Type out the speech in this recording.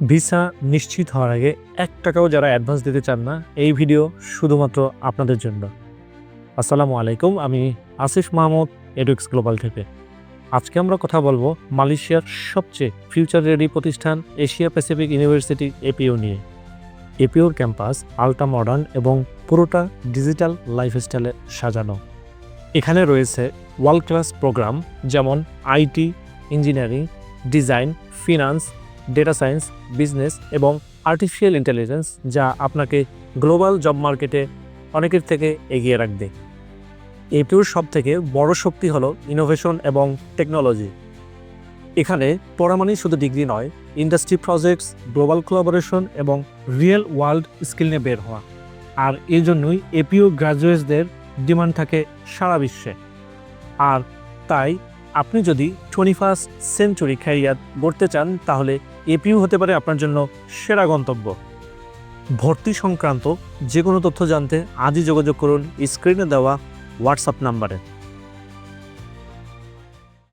Visa নিশ্চিত হওয়ার আগে ১ টাকাও যারা অ্যাডভান্স দিতে চান না, এই ভিডিও শুধুমাত্র আপনাদের জন্য। আসসালামু আলাইকুম, আমি আসিফ মাহমুদ, এডুক্স গ্লোবাল থেকে। আজকে আমরা কথা বলবো মালয়েশিয়ার সবচেয়ে ফিউচার রেডি প্রতিষ্ঠান এশিয়া প্যাসিফিক ইউনিভার্সিটি এপিইউ নিয়ে। এপিইউর ক্যাম্পাস আল্ট্রা মডার্ন এবং পুরোটা ডিজিটাল লাইফস্টাইলে সাজানো। এখানে রয়েছে ওয়ার্ল্ড ক্লাস প্রোগ্রাম যেমন IT, engineering, design, finance, data science, business এবং আর্টিফিশিয়াল ইন্টেলিজেন্স, যা আপনাকে গ্লোবাল জব মার্কেটে অনেকের থেকে এগিয়ে রাখবে। এপিইউর সবথেকে বড় শক্তি হলো ইনোভেশন এবং টেকনোলজি। এখানে পড়া মানেই শুধু ডিগ্রি নয়, ইন্ডাস্ট্রি প্রজেক্টস, গ্লোবাল কোলাবোরেশন এবং রিয়েল ওয়ার্ল্ড স্কিল নিয়ে বের হওয়া। আর এই জন্যই এপিইউ গ্র্যাজুয়েটসদের ডিমান্ড থাকে সারা বিশ্বে। আর তাই আপনি যদি 21st সেঞ্চুরি ক্যারিয়ার গড়তে চান, তাহলে এপিইউ হতে পারে আপনার জন্য সেরা গন্তব্য। ভর্তি সংক্রান্ত যে কোনো তথ্য জানতে আজই যোগাযোগ করুন স্ক্রিনে দেওয়া হোয়াটসঅ্যাপ নাম্বারে।